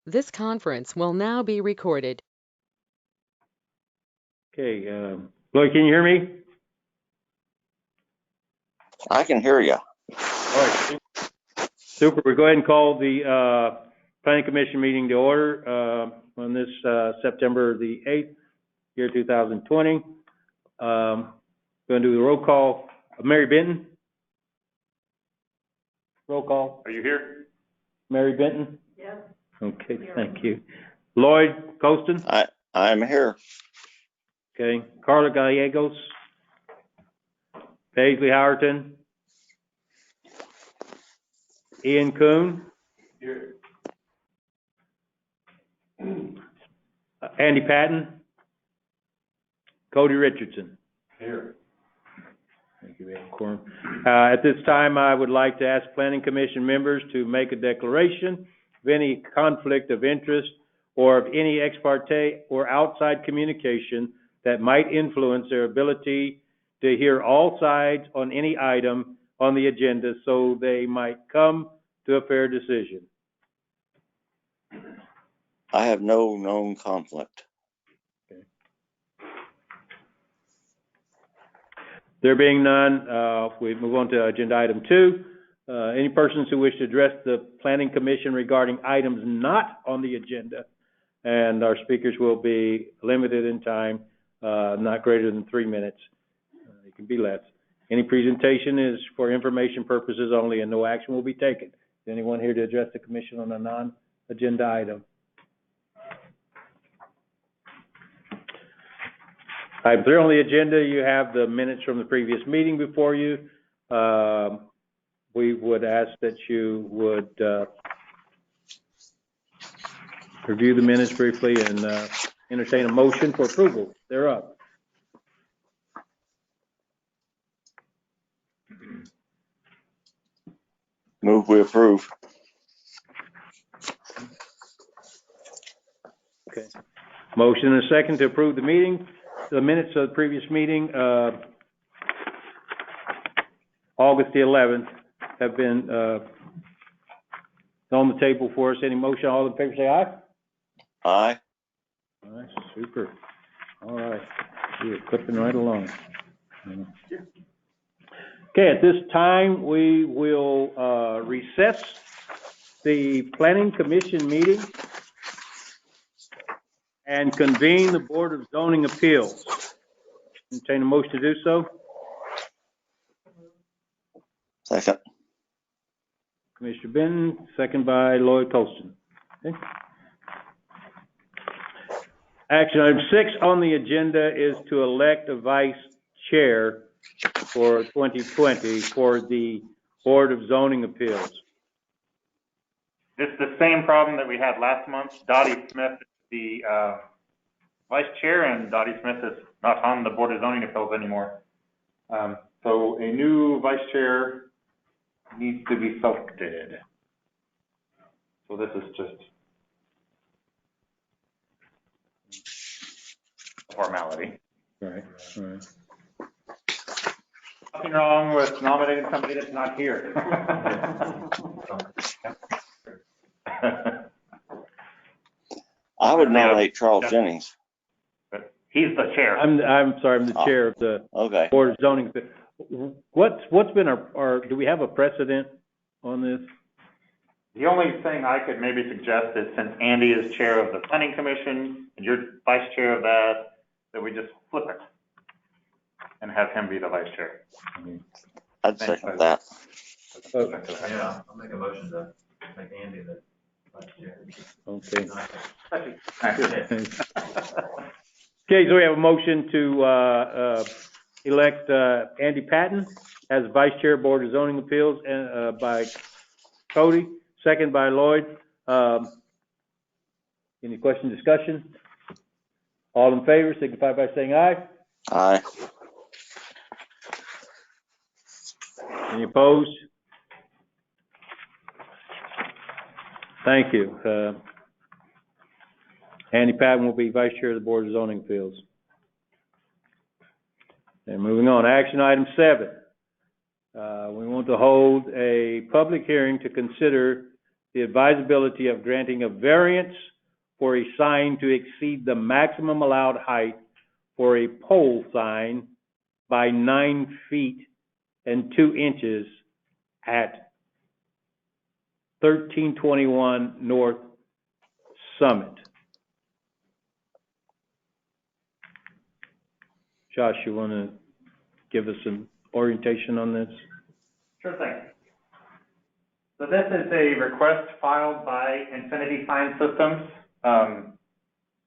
This conference will now be recorded. Okay, Lloyd, can you hear me? I can hear you. All right, super. We'll go ahead and call the Planning Commission meeting to order on this September the 8th, year 2020. Going to do the roll call. Mary Benton? Roll call. Are you here? Mary Benton? Yes. Okay, thank you. Lloyd Colston? I'm here. Okay. Carla Gallegos? Paisley Howerton? Ian Kuhn? Here. Andy Paton? Cody Richardson? Here. Thank you, quorum. At this time, I would like to ask Planning Commission members to make a declaration of any conflict of interest or of any ex parte or outside communication that might influence their ability to hear all sides on any item on the agenda so they might come to a fair decision. I have no known conflict. There being none, we move on to agenda item 2. Any persons who wish to address the Planning Commission regarding items not on the agenda, and our speakers will be limited in time, not greater than 3 minutes. It can be less. Any presentation is for information purposes only, and no action will be taken. Is anyone here to address the Commission on a non-agenda item? Item 3 on the agenda, you have the minutes from the previous meeting before you. We would ask that you would review the minutes briefly and entertain a motion for approval thereof. Move we approve. Okay. Motion and a second to approve the minutes of the previous meeting, August the 11th, have been on the table for us. Any motion? All in favor say aye. Aye. All right, super. All right, we are clipping right along. Okay, at this time, we will recess the Planning Commission meeting and convene the Board of Zoning Appeals. Entertain a motion to do so. Second. Commissioner Benton, second by Lloyd Colston. Okay. Action item 6 on the agenda is to elect a vice chair for 2020 for the Board of Zoning Appeals. It's the same problem that we had last month. Dottie Smith is the vice chair, and Dottie Smith is not on the Board of Zoning Appeals anymore. So a new vice chair needs to be selected. So this is just a formality. Right, right. Nothing wrong with nominating somebody that's not here. I would nominate Charles Jennings. But he's the chair. I'm sorry, I'm the chair of the Okay. Board of Zoning. What's been our, do we have a precedent on this? The only thing I could maybe suggest is, since Andy is chair of the Planning Commission and you're vice chair of that we just flip it and have him be the vice chair. I'd second that. Yeah, I'll make a motion to make Andy the vice chair. Okay. Okay. Okay, so we have a motion to elect Andy Paton as Vice Chair, Board of Zoning Appeals, and by Cody, second by Lloyd. Any question, discussion? All in favor, signify by saying aye. Aye. Any opposed? Thank you. Andy Paton will be Vice Chair of the Board of Zoning Appeals. And moving on, action item 7. We want to hold a public hearing to consider the advisability of granting a variance for a sign to exceed the maximum allowed height for a pole sign by 9 feet and 2 inches at 1321 North Summit. Josh, you want to give us some orientation on this? Sure thing. So this is a request filed by Infinity Sign Systems,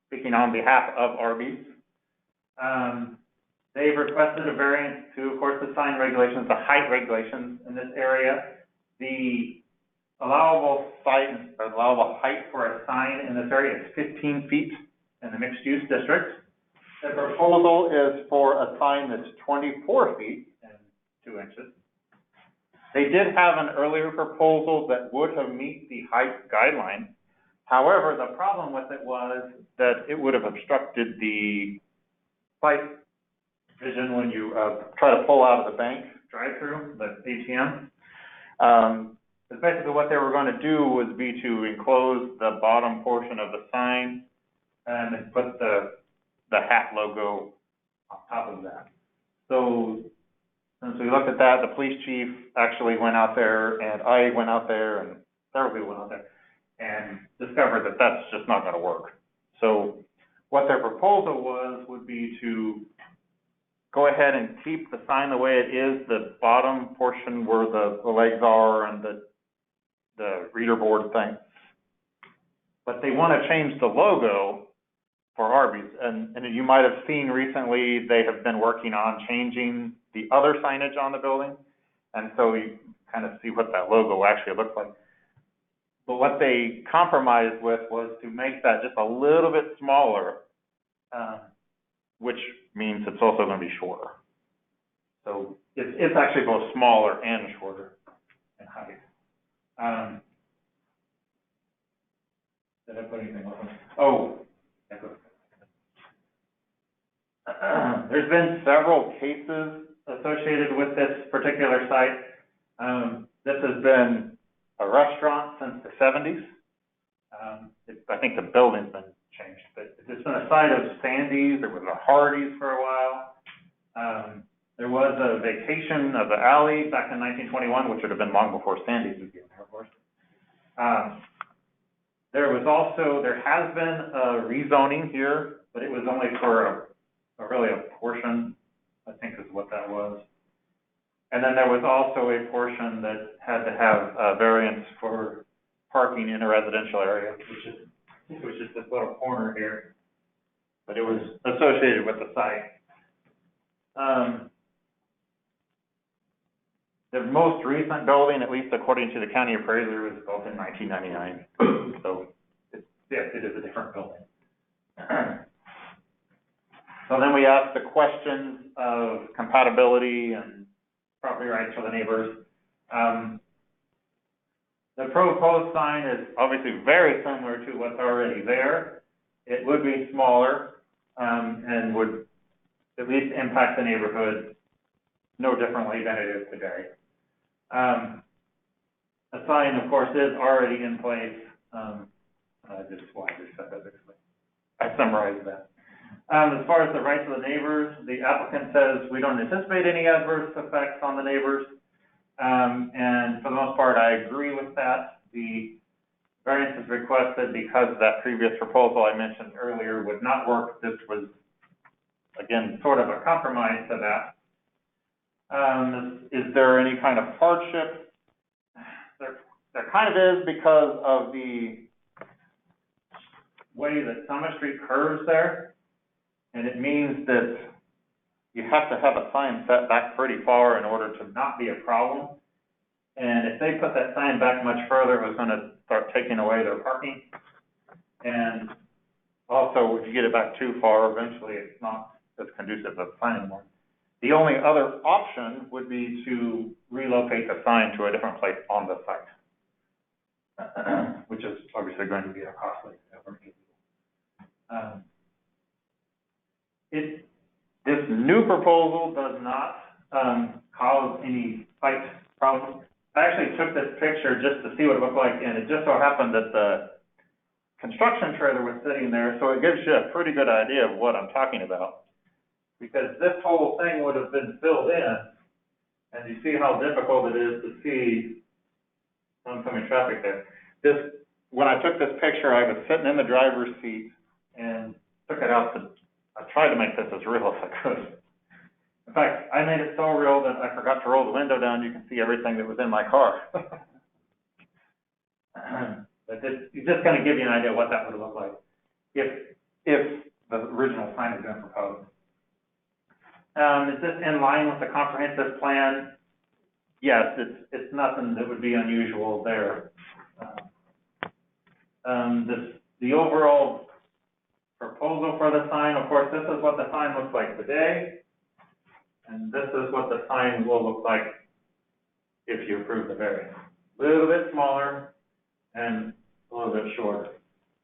speaking on behalf of Arby. They've requested a variance to, of course, the sign regulations, the height regulations in this area. The allowable height for a sign in this area is 15 feet in the mixed-use district. The proposal is for a sign that's 24 feet and 2 inches. They did have an earlier proposal that would have met the height guideline. However, the problem with it was that it would have obstructed the sight vision when you try to pull out of the bank drive-through, the ATM. Because basically what they were going to do was be to enclose the bottom portion of the sign and then put the hat logo on top of that. So since we looked at that, the police chief actually went out there, and I went out there, and several people went out there, and discovered that that's just not going to work. So what their proposal would be to go ahead and keep the sign the way it is, the bottom portion where the legs are and the reader board thing. But they want to change the logo for Arby's. And you might have seen recently they have been working on changing the other signage on the building. And so you kind of see what that logo actually looks like. But what they compromised with was to make that just a little bit smaller, which means it's also going to be shorter. So it's actually both smaller and shorter in height. Did I put anything on? Oh, there's been several cases associated with this particular site. This has been a restaurant since the 70s. I think the building's been changed, but it's been a site of Sandy's. There was a Hardee's for a while. There was a vacation of the alley back in 1921, which would have been long before Sandy's was given there, of course. There has been a rezoning here, but it was only for really a portion, I think is what that was. And then there was also a portion that had to have a variance for parking in a residential area, which was just this little corner here, but it was associated with the site. The most recent building, at least according to the county appraiser, was built in 1999. So it is a different building. So then we asked the questions of compatibility and property rights for the neighbors. The proposed sign is obviously very similar to what's already there. It would be smaller and would at least impact the neighborhood no differently than it is today. A sign, of course, is already in place. I summarized that. As far as the rights of the neighbors, the applicant says we don't anticipate any adverse effects on the neighbors. And for the most part, I agree with that. The variance is requested because that previous proposal I mentioned earlier would not work. This was, again, sort of a compromise to that. Is there any kind of hardship? There kind of is because of the way that Summit Street curves there. And it means that you have to have a sign set back pretty far in order to not be a problem. And if they put that sign back much further, it was going to start taking away their parking. And also, if you get it back too far, eventually it's not as conducive of a sign anymore. The only other option would be to relocate the sign to a different place on the site, which is obviously going to be a costly effort. This new proposal does not cause any site problems. I actually took this picture just to see what it looked like, and it just so happened that the construction trailer was sitting there, so it gives you a pretty good idea of what I'm talking about. Because this whole thing would have been filled in, and you see how difficult it is to see oncoming traffic there. When I took this picture, I was sitting in the driver's seat and took it out I tried to make this as real as I could. In fact, I made it so real that I forgot to roll the window down. You can see everything that was in my car. But it's just going to give you an idea of what that would look like if the original sign had been proposed. Is this in line with the comprehensive plan? Yes, it's nothing that would be unusual there. The overall proposal for the sign, of course, this is what the sign looks like today, and this is what the sign will look like if you approve the variance. A little bit smaller and a little bit shorter.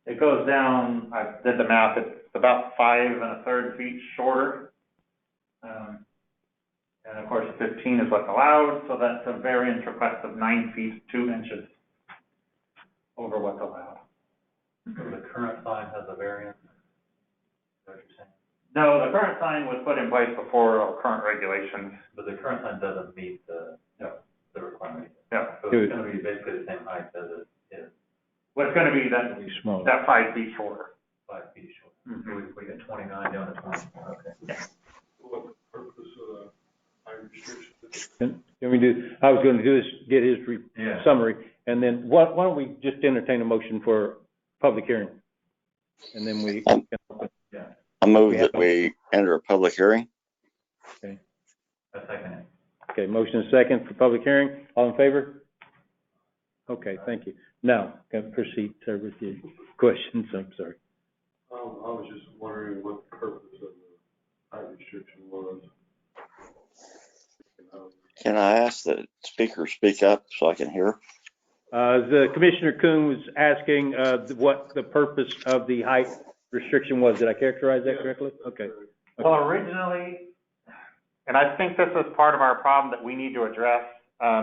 It goes down, I did the math, it's about 5 1/3 feet shorter. And of course, 15 is what's allowed, so that's a variance request of 9 feet 2 inches over what's allowed. So the current sign has a variance? Is that what you're saying? No, the current sign was put in place before our current regulations. But the current sign doesn't meet the requirement. Yeah. So it's gonna be basically the same height as it is, Well, it's gonna be that, Be smaller. that 5 feet shorter. 5 feet short. Mhm. So we got 29 down to 20, okay. What the purpose of the height restriction? Can we do, I was going to do is get his Yeah. summary, and then why don't we just entertain a motion for public hearing? And then we can open. Yeah, I move that we enter a public hearing. I second it. Okay, motion and second for public hearing. All in favor? Okay, thank you. Now, can I proceed, sir, with your questions? I'm sorry. I was just wondering what the purpose of the height restriction was. Can I ask the speaker speak up so I can hear? The Commissioner Kuhn was asking, what the purpose of the height restriction was. Did I characterize that correctly? Okay. Well, originally, and I think this is part of our problem that we need to address,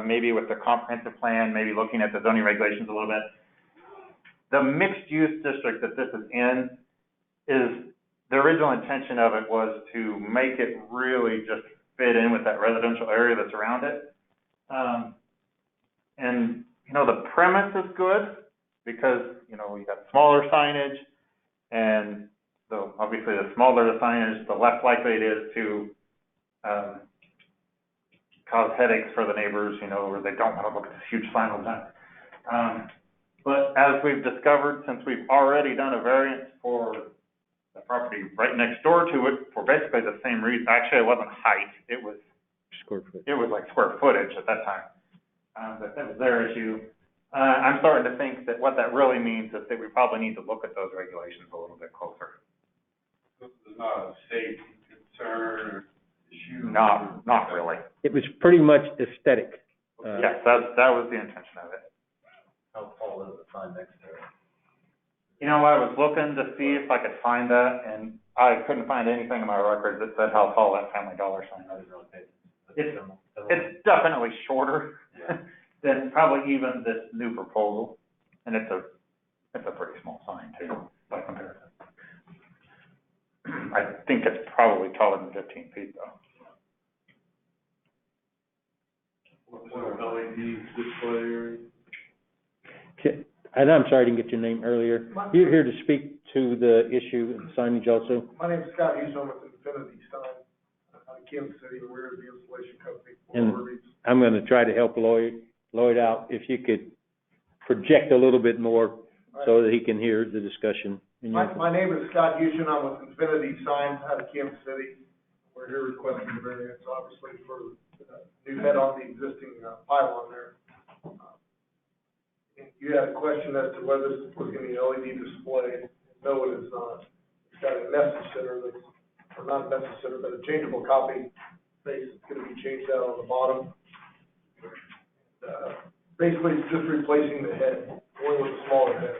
maybe with the comprehensive plan, maybe looking at the zoning regulations a little bit. The mixed-use district that this is in the original intention of it was to make it really just fit in with that residential area that's around it. And, you know, the premise is good because, you know, you got smaller signage, and so obviously the smaller the signage, the less likely it is to cause headaches for the neighbors, you know, where they don't want to look at this huge sign all the time. But as we've discovered, since we've already done a variance for the property right next door to it for basically the same reason, actually it wasn't height, it was Square foot. it was like square footage at that time. But that was their issue. I'm starting to think that what that really means is that we probably need to look at those regulations a little bit closer. This is not a safety concern or issue? Not really. It was pretty much aesthetic. Yes, that was the intention of it. How tall is the sign next to it? You know, I was looking to see if I could find that, and I couldn't find anything in my records that said how tall that Family Dollar sign I is. didn't really pay It's attention. It's definitely shorter Yeah. than probably even this new proposal, and it's a pretty small sign too, by comparison. I think it's probably taller than 15 feet though. What's our LED display area? And I'm sorry I didn't get your name earlier. You're here to speak to the issue and signage also? My name's Scott Hughes, I'm with Infinity Sign, out of Kansas City, and we're the installation company for And Arby's. I'm going to try to help Lloyd out. If you could project a little bit more so that he can hear the discussion. My name is Scott Hughes, I'm with Infinity Sign out of Kansas City. We're here requesting a variance, obviously, for the new head on the existing pylon there. You had a question as to whether this was going to be an LED display. No, it is not. It's got a message center that's, or not a message center, but a changeable copy base that's going to be changed out on the bottom. Basically, it's just replacing the head, going with a smaller head.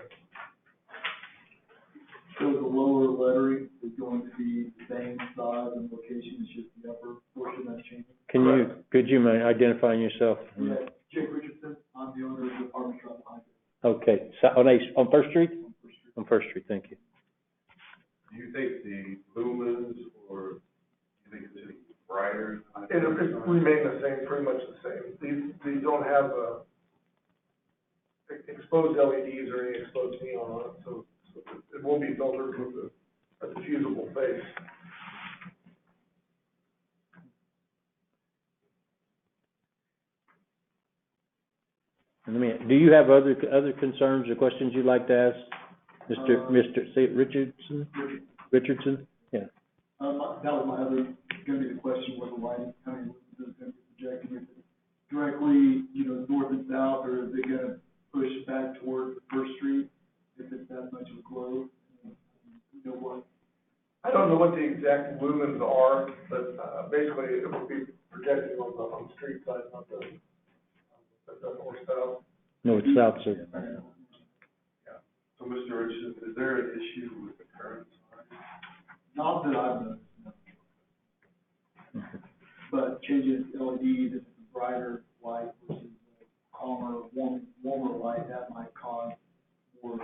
So the lower lettering is going to be the same size and location, it's just the upper portion that's changing? Could you mind identifying yourself? Yeah, Jake Richardson, on First Street? On First Street, thank you. Do you think the lumens, or do you think it's any brighter? It'll remain the same, pretty much the same. These don't have, exposed LEDs or any exposed neon on it, so it won't be filtered with a diffusible face. Do you have other concerns or questions you'd like to ask, Mr. Richardson? Yeah. That was my other, gonna be the question, where the lighting, how many lumens is gonna be projecting, if it's directly, north and south, or is it gonna push back toward First Street, if it's that much of a glow? What? I don't know what the exact lumens are, but basically it will be projecting on the street side, not the north south. No, it's south, sir. So, Mr. Richardson, is there an issue with the current sign? Not that I've noticed, no. But changing it to LED, if it's a brighter light versus a calmer, warmer light, that might cause more.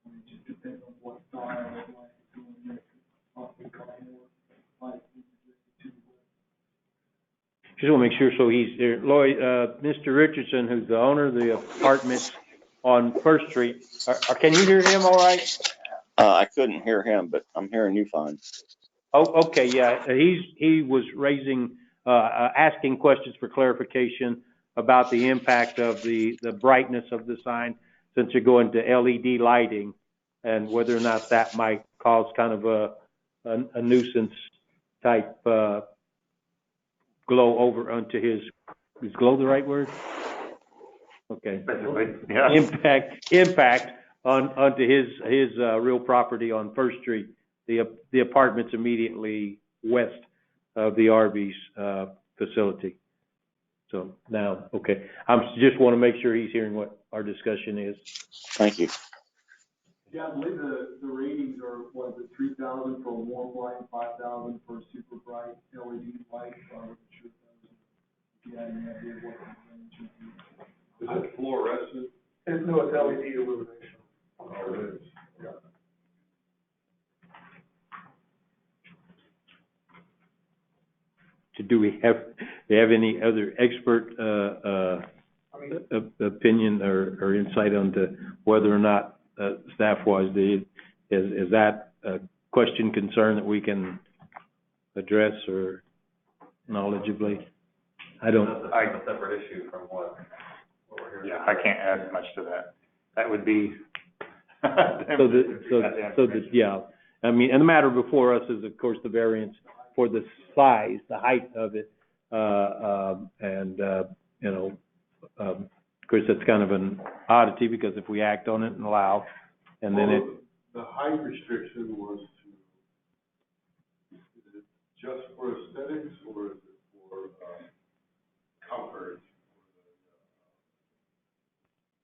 It just depends on what style of light it's doing next. Possibly cause more light to the Just want to make sure, so he's there. Lloyd, Mr. Richardson, who's the owner of the apartments on First Street, can you hear him all right? I couldn't hear him, but I'm hearing you fine. Oh, okay, yeah. He was raising, asking questions for clarification about the impact of the brightness of the sign since you're going to LED lighting, and whether or not that might cause kind of a nuisance type glow over onto his, is glow the right word? Okay. Yeah. Impact onto his real property on First Street, the apartments immediately west of the Arby's facility. So now, okay, I just want to make sure he's hearing what our discussion is. Thank you. Yeah, I believe the ratings are, what is it, 3,000 for a warm light and 5,000 for a super bright LED light. So I wasn't sure if you had any idea what the range would be. Is it fluorescent? No, it's LED illumination. Oh, it is. Yeah. So do we have any other expert opinion or insight onto whether or not staff-wise, is that a question, concern that we can address or knowledgeably? I don't. That's a separate issue from what we're hearing. Yeah, I can't add much to that. That would be. Yeah. I mean, and the matter before us is, of course, the variance for the size, the height of it, of course, that's kind of an oddity because if we act on it and allow, and then it. The height restriction was is it just for aesthetics, or is it for comfort,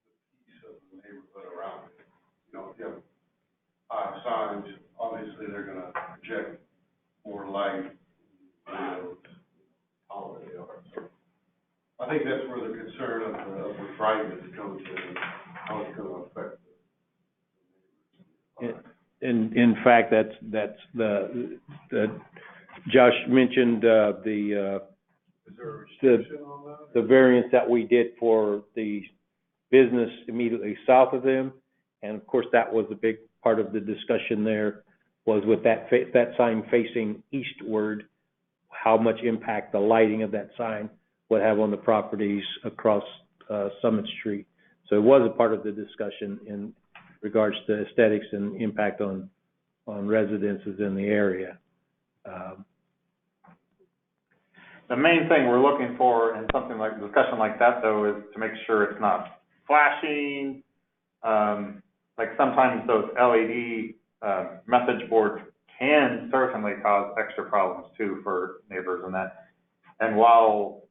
the peace of the neighborhood around it? If you have signs, obviously they're going to project more light, taller they are. So I think that's where the concern of the brightness comes in, how it's going to affect the In fact, that's the Josh mentioned Is there a restriction on that? the variance that we did for the business immediately south of them, and of course that was a big part of the discussion there, was with that sign facing eastward, how much impact the lighting of that sign would have on the properties across Summit Street. So it was a part of the discussion in regards to aesthetics and impact on residences in the area. The main thing we're looking for in something like discussion like that, though, is to make sure it's not flashing. Like sometimes those LED message boards can certainly cause extra problems too for neighbors and that. And while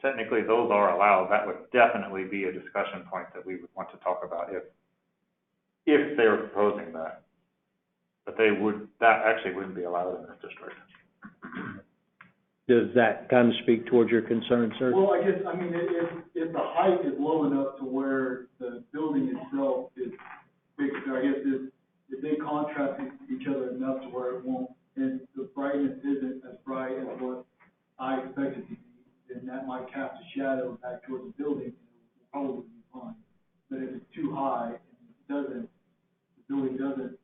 technically those are allowed, that would definitely be a discussion point that we would want to talk about if they were proposing that. But that actually wouldn't be allowed in this district. Does that kind of speak towards your concern, sir? Well, I guess, I mean, if the height is low enough to where the building itself is bigger, I guess if they contrast each other enough to where it won't, and the brightness isn't as bright as what I expect it to be, then that might cast a shadow back towards the building, and it will probably be fine. But if it's too high and the building doesn't,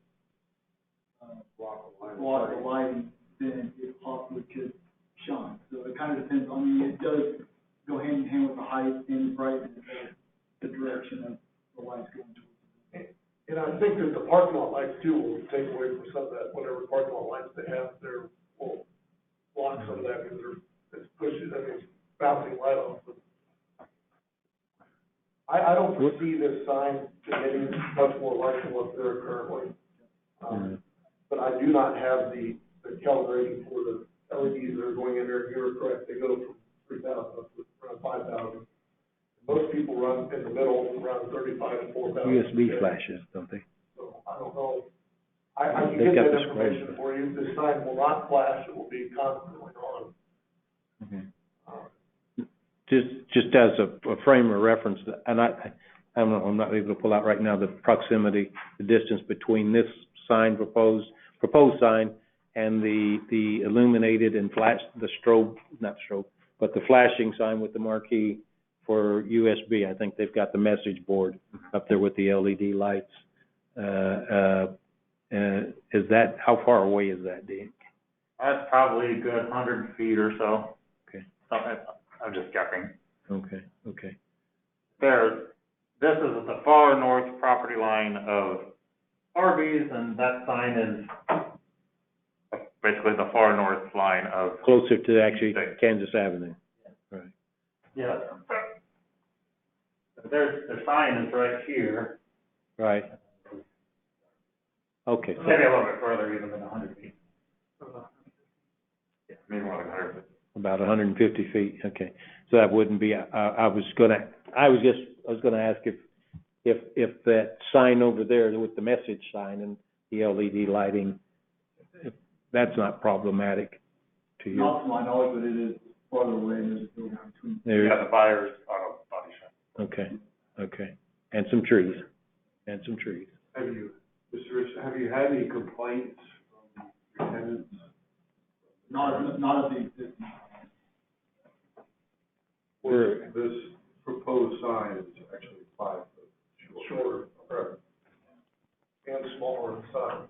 block the lighting, then it possibly could shine. So it kind of depends, I mean, it does go hand in hand with the height and the brightness of the direction of the lights going towards the building. And I think that the parking lot lights too will take away from some of that, whatever parking lot lights they have there will block some of that because it's pushing, I mean, it's bouncing light off. I don't foresee this sign emitting much more light than what's there currently. But I do not have the calibrating for the LEDs that are going in there. You're correct, they go from 3,000 up to around 5,000. Most people run in the middle around 35 to 4,000. USB flashes, don't they? So I don't know. I can get that information for you. This sign will not flash, it will be constantly on. Just as a frame of reference, and I don't know, I'm not able to pull out right now the proximity, the distance between this sign, proposed sign, and the illuminated and the flashing sign with the marquee for USB. I think they've got the message board up there with the LED lights. Is that, how far away is that, Dean? That's probably a good 100 feet or so. Okay. I'm just guessing. Okay. This is at the far north property line of Arby's, and that sign is basically the far north line of. Closer to actually Kansas Avenue. Right. Yeah. Their sign is right here. Right. Okay. So Maybe a little bit further even than 100 feet. Yeah, maybe more like 100 feet. about 150 feet. Okay. So that wouldn't be, I was gonna ask if that sign over there with the message sign and the LED lighting, if that's not problematic to you. Not to my knowledge, but it is farther away and there's a building between. Yeah, the buyer's auto body shop. Okay. And some trees. Have you, Mr. Rich, have you had any complaints from your tenants? Not of the existing. Where this proposed sign is actually 5 foot Shorter, correct. And smaller inside.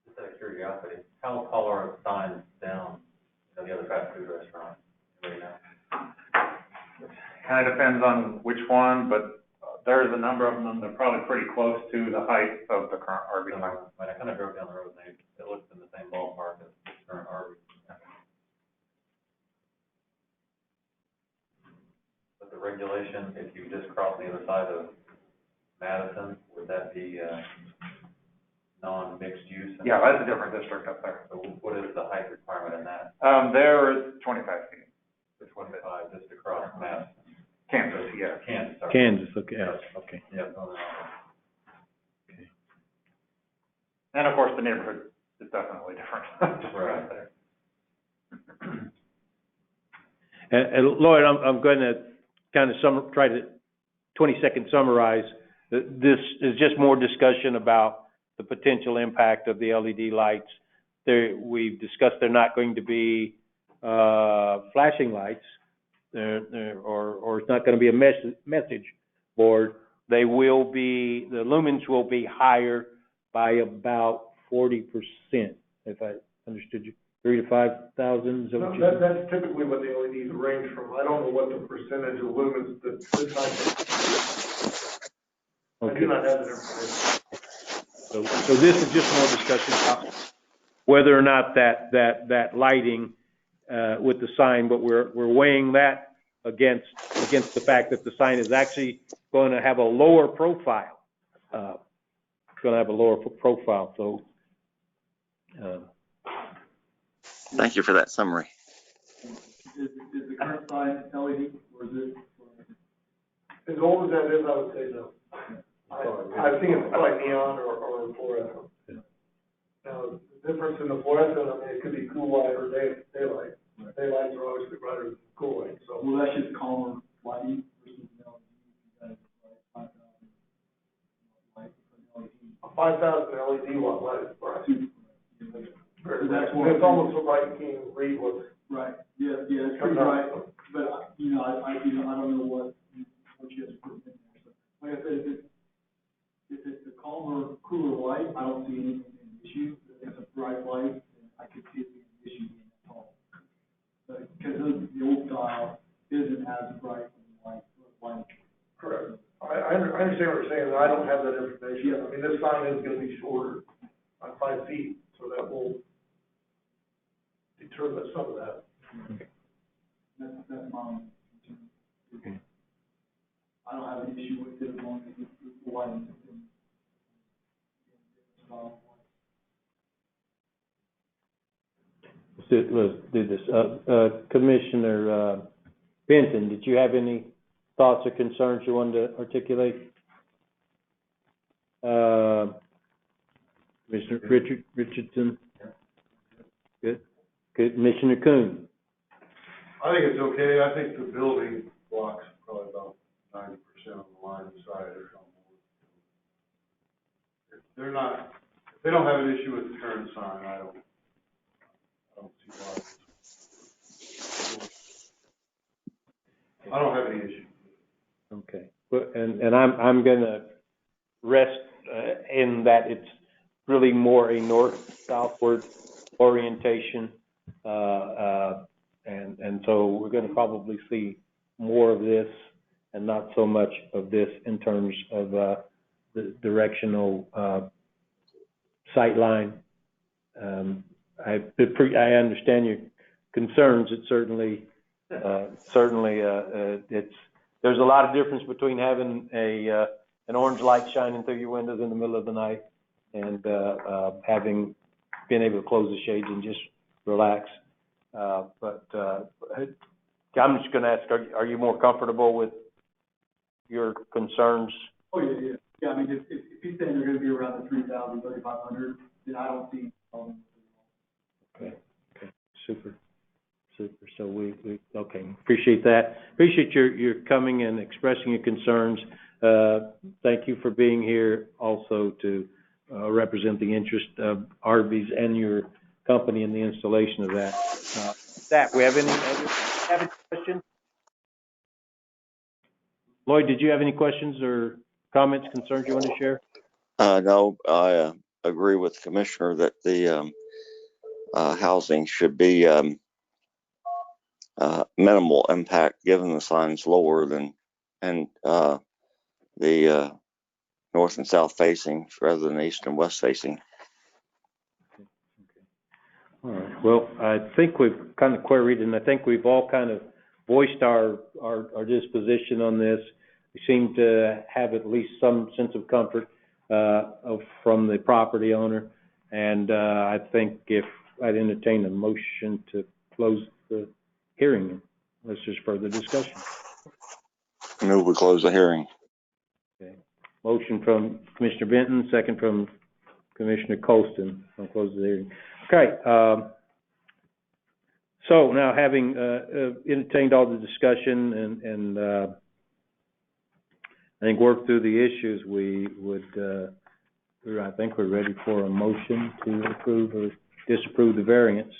Just out of curiosity, how tall are the signs down at the other fast food restaurant right now? Kind of depends on which one, but there's a number of them. They're probably pretty close to the height of the current Arby sign. I kind of drove down the road and it looked in the same ballpark as the current Arby. But the regulation, if you just cross the other side of Madison, would that be non-mixed use? Yeah, that's a different district up there. So what is the height requirement in that? There is 25 feet. The 25 just across Madison? Kansas, yeah. Sorry. Kansas, okay, yeah, okay. Yeah, no. And of course, the neighborhood is definitely different. Just right there. And Lloyd, I'm going to kind of try to 20-second summarize. This is just more discussion about the potential impact of the LED lights. We've discussed they're not going to be flashing lights, or it's not going to be a message board. They will be, the lumens will be higher by about 40%, if I understood you. 3,000 to 5,000, is that what you said? That's typically what the LEDs range from. I don't know what the percentage of lumens that this type of. I do not have that information. So this is just more discussion about whether or not that lighting with the sign, but we're weighing that against the fact that the sign is actually going to have a lower profile. So. Thank you for that summary. Is the current sign LED or is it? As old as that is, I would say no. I think it's probably neon or fluorescent. Now, the difference in the fluorescent, I mean, it could be cool light or daylight. Daylights are obviously brighter than cool light, so. Well, that's just calmer lighting versus LED, because like 5,000 light for LED. A 5,000 LED watt light is bright. So that's And it's almost so bright you can't even read what's. Right, yeah, it's pretty bright, but, you know, I don't know what you guys are putting in there, so, like I said, if it's a calmer, cooler light, I don't see anything an issue. If it's a bright light, then I could see it being an issue being that tall. But, because the old style isn't as bright as light. Correct. I understand what you're saying, and I don't have that information. I mean, this sign is gonna be shorter on 5 feet, so that will determine some of that. That's my own concern. I don't have an issue with it as long as the lighting system. Let's do this. Commissioner, Benton, did you have any thoughts or concerns you wanted to articulate? Commissioner Richardson? Good. Good. Commissioner Kuhn? I think it's okay. I think the building blocks probably about 90% on the line side or something. If they don't have an issue with the current sign, I don't see why. I don't have any issue. Okay. But, and I'm gonna rest, in that it's really more a north-southward orientation. And so we're gonna probably see more of this and not so much of this in terms of, the directional, sight line. I understand your concerns. It certainly, there's a lot of difference between having an orange light shining through your windows in the middle of the night and, having been able to close the shades and just relax. But I'm just gonna ask, are you more comfortable with your concerns? Oh, yeah. Yeah, I mean, if he's saying they're gonna be around the 3,000, 3,500, then I don't see. Okay, super. So we okay, appreciate that. Appreciate your coming and expressing your concerns. Thank you for being here also to represent the interest of Arby's and your company in the installation of that. We have any questions? Lloyd, did you have any questions or comments, concerns you want to share? No, I agree with the commissioner that the housing should be minimal impact given the sign's lower than and the north and south facing rather than east and west facing. All right. Well, I think we've kind of queried, and I think we've all kind of voiced our disposition on this. We seem to have at least some sense of comfort from the property owner, and I think if I'd entertain a motion to close the hearing, let's just further discussion. Move we close the hearing. Okay. Motion from Commissioner Benton, second from Commissioner Colston. I'll close the hearing. Okay. So now, having entertained all the discussion and I think worked through the issues, we would, I think we're ready for a motion to approve or disapprove the variance.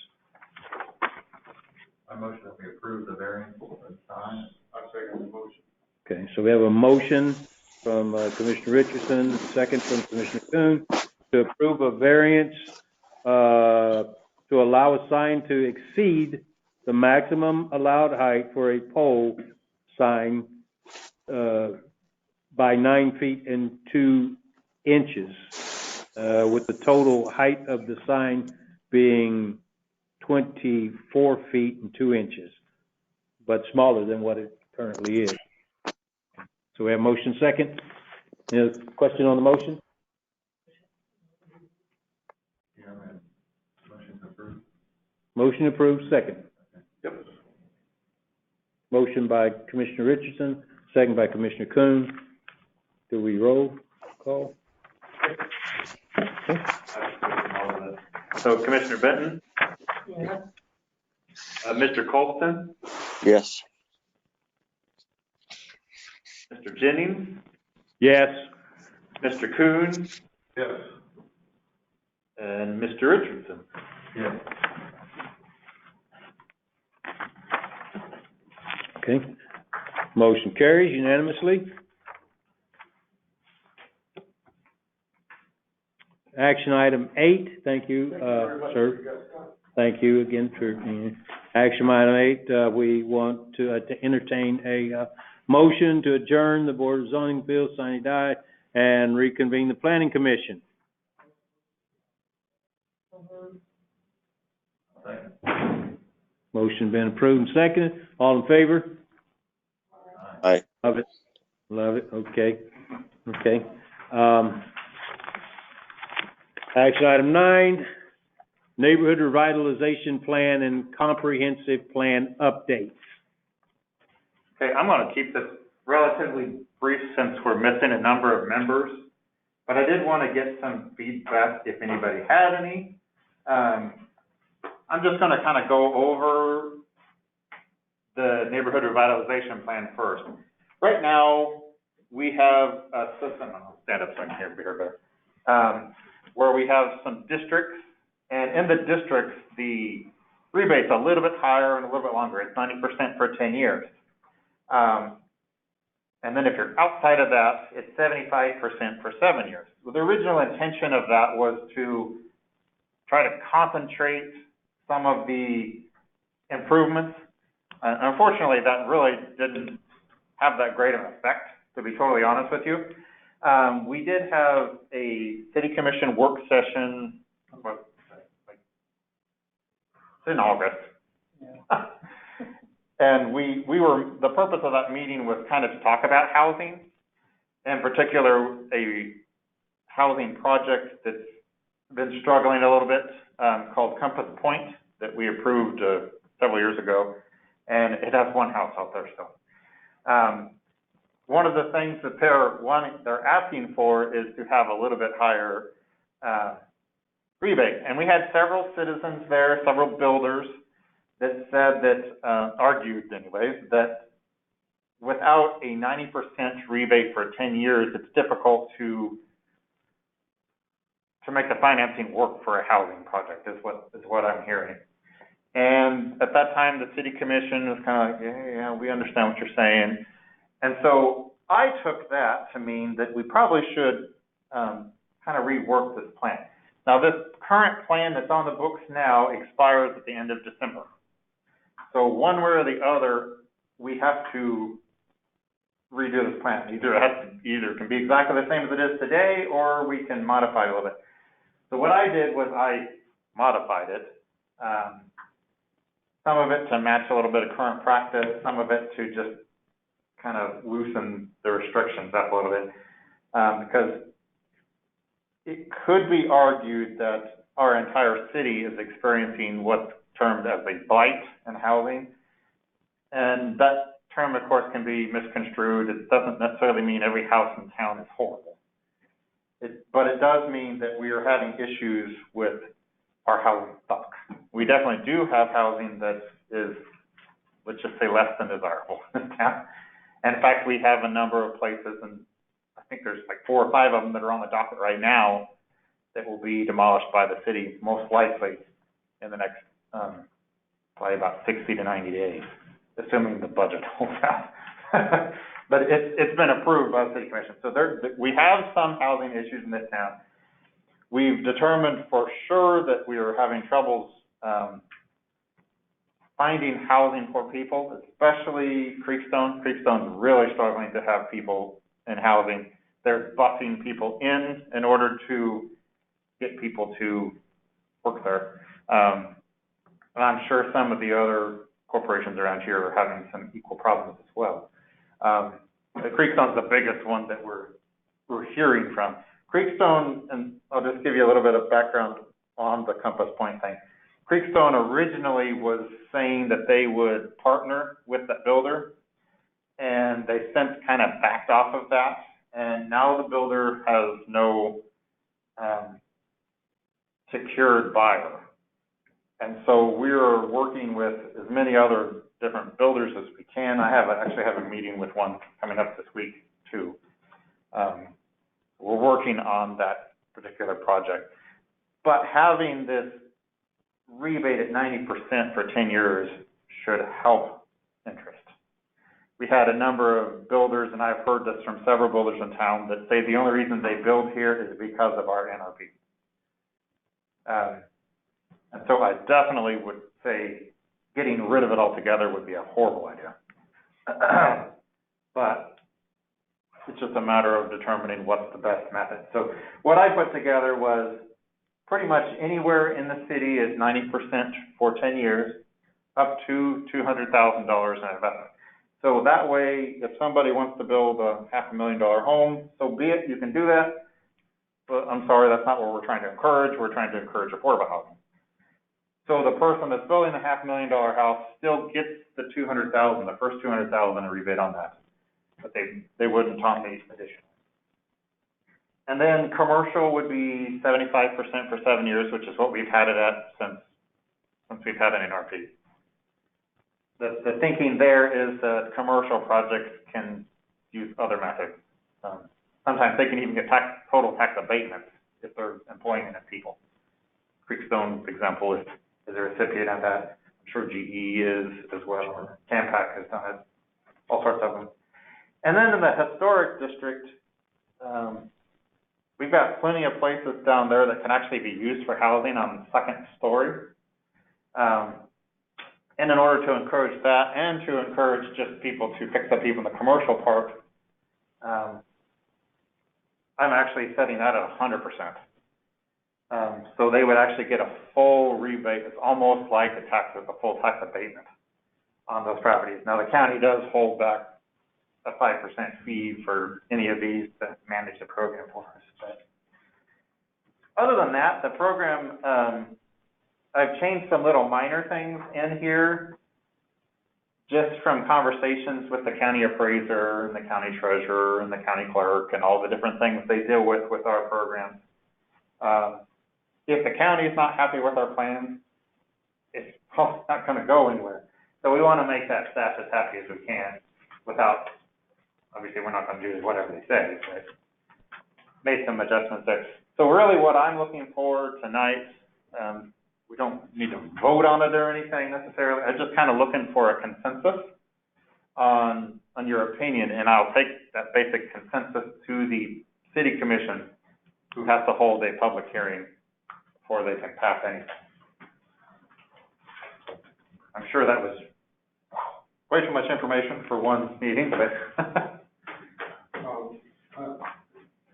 I motion that we approve the variance for the sign. I second the motion. Okay, so we have a motion from Commissioner Richardson, second from Commissioner Kuhn, to approve a variance to allow a sign to exceed the maximum allowed height for a pole sign by 9 feet and 2 inches, with the total height of the sign being 24 feet and 2 inches, but smaller than what it currently is. So we have motion second. Any question on the motion? Yeah, man. Motion approved. Motion approved, second. Yep. Motion by Commissioner Richardson, second by Commissioner Kuhn. Do we roll call? I just put all of this So Commissioner Benton, Yes. Mr. Colston, Yes. Mr. Jennings, Yes. Mr. Kuhn, Yes. and Mr. Richardson. Yes. Okay. Motion carries unanimously. Action item 8, thank you, sir. Thank you again for, action item 8, we want to entertain a, motion to adjourn the Board of Zoning Appeals, sine die, and reconvene the Planning Commission. Motion been approved and seconded. All in favor? Aye. Love it. Love it. Okay. Okay. Action item 9, neighborhood revitalization plan and comprehensive plan updates. Okay, I'm gonna keep this relatively brief since we're missing a number of members, but I did want to get some feedback if anybody had any. I'm just gonna kind of go over the neighborhood revitalization plan first. Right now, we have a system, I'll stand up so I can hear better, where we have some districts, and in the districts, the rebate's a little bit higher and a little bit longer. It's 90% for 10 years. And then if you're outside of that, it's 75% for 7 years. Well, the original intention of that was to try to concentrate some of the improvements. Unfortunately, that really didn't have that great of an effect, to be totally honest with you. We did have a city commission work session, it's in August. Yeah. And the purpose of that meeting was kind of to talk about housing, in particular, a housing project that's been struggling a little bit, called Compass Point, that we approved several years ago, and it has one house out there still. One of the things that they're asking for is to have a little bit higher rebate. And we had several citizens there, several builders that said that, argued anyways, that without a 90% rebate for 10 years, it's difficult to make the financing work for a housing project, is what I'm hearing. And at that time, the city commission was kind of like, yeah, we understand what you're saying. And so I took that to mean that we probably should kind of rework this plan. Now, this current plan that's on the books now expires at the end of December. So one way or the other, we have to redo this plan. Either it can be exactly the same as it is today, or we can modify it a little bit. So what I did was I modified it. Some of it to match a little bit of current practice, some of it to just kind of loosen the restrictions up a little bit, because it could be argued that our entire city is experiencing what's termed as a blight in housing, and that term, of course, can be misconstrued. It doesn't necessarily mean every house in town is horrible, but it does mean that we are having issues with our housing stock. We definitely do have housing that is, let's just say, less than desirable in town. And in fact, we have a number of places, and I think there's like 4 or 5 of them that are on the docket right now that will be demolished by the city, most likely in the next probably about 60 to 90 days, assuming the budget holds out. But it's been approved by the city commission. So we have some housing issues in this town. We've determined for sure that we are having troubles finding housing for people, especially Creekstone. Creekstone's really struggling to have people in housing. They're busing people in order to get people to work there. And I'm sure some of the other corporations around here are having some equal problems as well. The Creekstone's the biggest one that we're hearing from. Creekstone, and I'll just give you a little bit of background on the Compass Point thing. Creekstone originally was saying that they would partner with the builder, and they since kind of backed off of that, and now the builder has no secured buyer. And so we're working with as many other different builders as we can. I actually have a meeting with one coming up this week too. We're working on that particular project. But having this rebate at 90% for 10 years should help interest. We had a number of builders, and I've heard this from several builders in town, that say the only reason they build here is because of our NRP. And so I definitely would say getting rid of it altogether would be a horrible idea. But it's just a matter of determining what's the best method. So what I put together was pretty much anywhere in the city is 90% for 10 years, up to $200,000 in investment. So that way, if somebody wants to build a $500,000 home, so be it, you can do that. But I'm sorry, that's not what we're trying to encourage. We're trying to encourage affordable housing. So the person that's building the $500,000 house still gets the $200,000, the first $200,000 a rebate on that, but they wouldn't taunt me additional. And then commercial would be 75% for 7 years, which is what we've had it at since we've had an NRP. The thinking there is that commercial projects can use other methods. Sometimes they can even get total tax abatements if they're employing enough people. Creekstone's example is a recipient of that. I'm sure GE is as well, or Campac has done it, all sorts of them. And then in the historic district, we've got plenty of places down there that can actually be used for housing on the second story. And in order to encourage that and to encourage just people to fix up even the commercial part, I'm actually setting that at 100%. So they would actually get a full rebate. It's almost like a full tax abatement on those properties. Now the county does hold back a 5% fee for any of these that manage the program for us. But other than that, the program, I've changed some little minor things in here just from conversations with the county appraiser and the county treasurer and the county clerk and all the different things they deal with our programs. If the county is not happy with our plans, it's probably not going to go anywhere. So we want to make that staff as happy as we can without, obviously we're not going to do whatever they say, but make some adjustments there. So really what I'm looking for tonight, we don't need to vote on it or anything necessarily. I'm just kind of looking for a consensus on your opinion, and I'll take that basic consensus to the city commission, who has to hold a public hearing before they can pass anything. I'm sure that was way too much information for one meeting, but I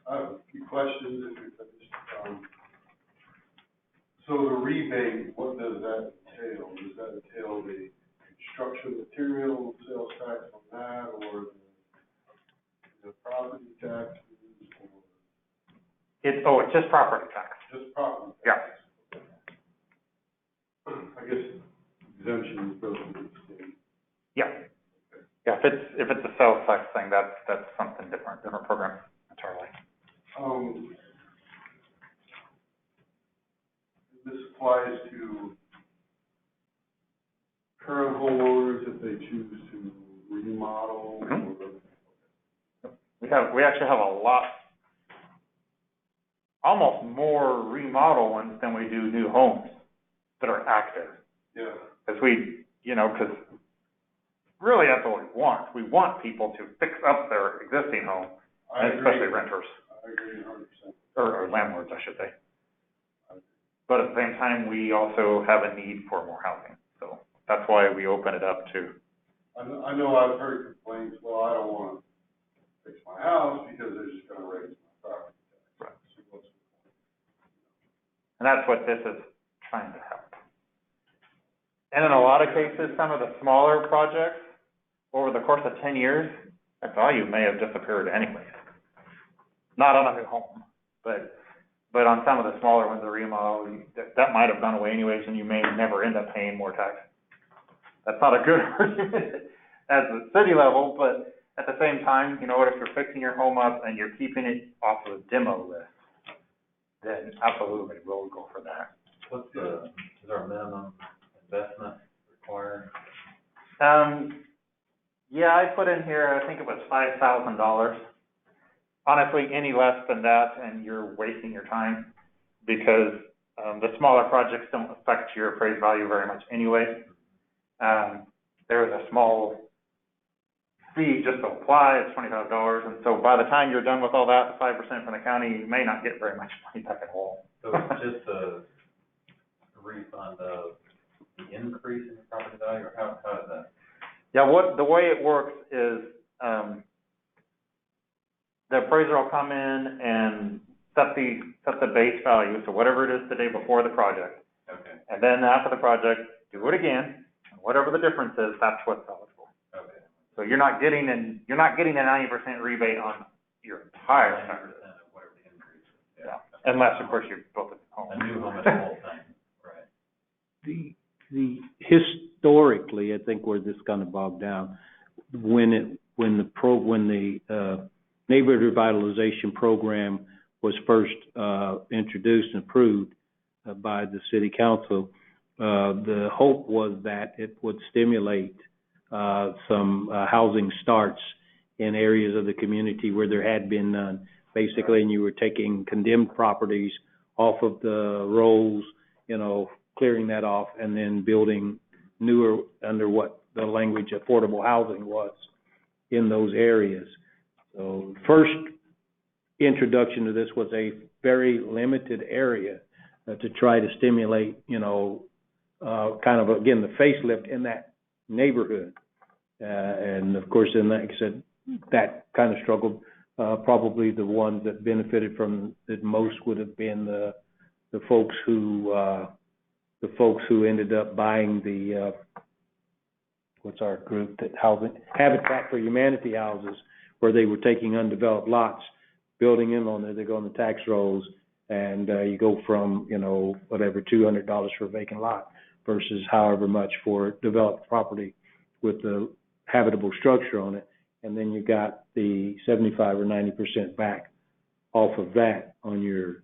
have a few questions if you're finished. So the rebate, what does that entail? Does that entail the construction material sales tax on that, or the property taxes? Or it's just property tax. just property Yeah. tax? I guess exemptions go to the state. Yeah. Yeah, if it's a sales tax thing, that's something different program entirely. This applies to current homeowners if they choose to remodel. Mm-hmm. We actually have a lot, almost more remodel ones than we do new homes that are active. Yeah. Because because really that's what we want. We want people to fix up their existing home, and especially renters. I agree 100%. Or landlords, I should say. But at the same time, we also have a need for more housing. So that's why we open it up to. I know I've heard complaints, well, I don't want to fix my house because they're just going to raise my property tax. Right. So what's the point? And that's what this is trying to help. And in a lot of cases, some of the smaller projects, over the course of 10 years, that value may have disappeared anyways. Not on a new home, but on some of the smaller ones, the remodel, that might have gone away anyways, and you may never end up paying more tax. That's not a good argument at the city level, but at the same time, if you're fixing your home up and you're keeping it off of the demo list, then then absolutely we'll go for that. Is there a minimum investment required? Yeah, I put in here, I think it was $5,000. Honestly, any less than that and you're wasting your time because the smaller projects don't affect your appraised value very much anyway. There is a small fee just to apply, it's $25, and so by the time you're done with all that, the 5% from the county, you may not get very much money back at all. So it's just a refund of the increase in the property value, or how is that? Yeah, the way it works is, the appraiser will come in and set the base value, so whatever it is the day before the project. Okay. And then after the project, do it again, and whatever the difference is, that's what's eligible. Okay. So you're not getting a 90% rebate on your entire 90% tax. of whatever the increase is. Yeah, unless of course you built a home. A new home is the whole thing, right? The historically, I think where this kind of bogged down, when the neighborhood revitalization program was first introduced and approved by the city council, the hope was that it would stimulate some housing starts in areas of the community where there had been none. Basically, and you were taking condemned properties off of the rolls, clearing that off, and then building newer under what the language affordable housing was in those areas. So first introduction to this was a very limited area to try to stimulate, kind of, again, the facelift in that neighborhood. And of course, then, like I said, that kind of struggled. Probably the ones that benefited from it most would have been the folks who ended up buying the what's our group that housing Habitat for Humanity houses, where they were taking undeveloped lots, building in on there. They go on the tax rolls, and you go from whatever $200 for a vacant lot versus however much for developed property with the habitable structure on it, and then you got the 75 or 90% back off of that on your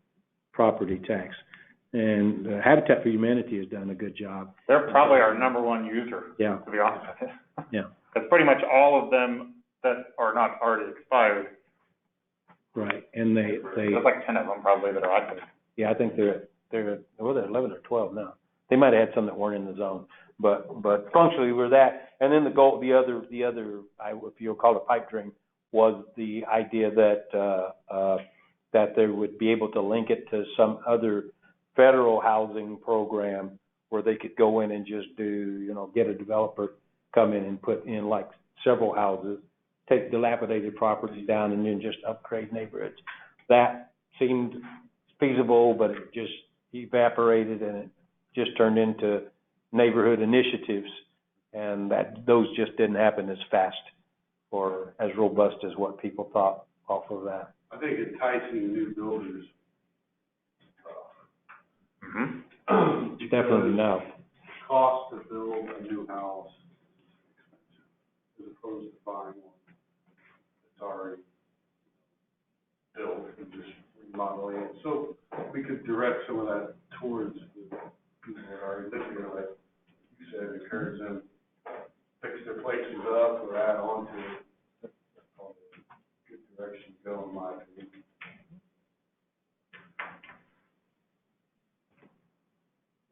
property tax. And Habitat for Humanity has done a good job. They're probably our number one user, Yeah. to be honest with you. Yeah. Because pretty much all of them that are not already expired, Right, and they there's like 10 of them probably that are active. yeah, I think they're 11 or 12 now. They might have had some that weren't in the zone, but functionally we're that. And then the other, if you'll call it pipe dream, was the idea that they would be able to link it to some other federal housing program where they could go in and just do, get a developer come in and put in like several houses, take dilapidated properties down, and then just upgrade neighborhoods. That seemed feasible, but it just evaporated, and it just turned into neighborhood initiatives, and those just didn't happen as fast or as robust as what people thought off of that. I think enticing new builders. Mm-hmm. Definitely no. Cost to build a new house is expensive, as opposed to buying one that's already built and just remodeling it. So we could direct some of that towards the people that are living there, like you said, encourage them to fix their places up or add on to it. That's probably a good direction to go, in my opinion.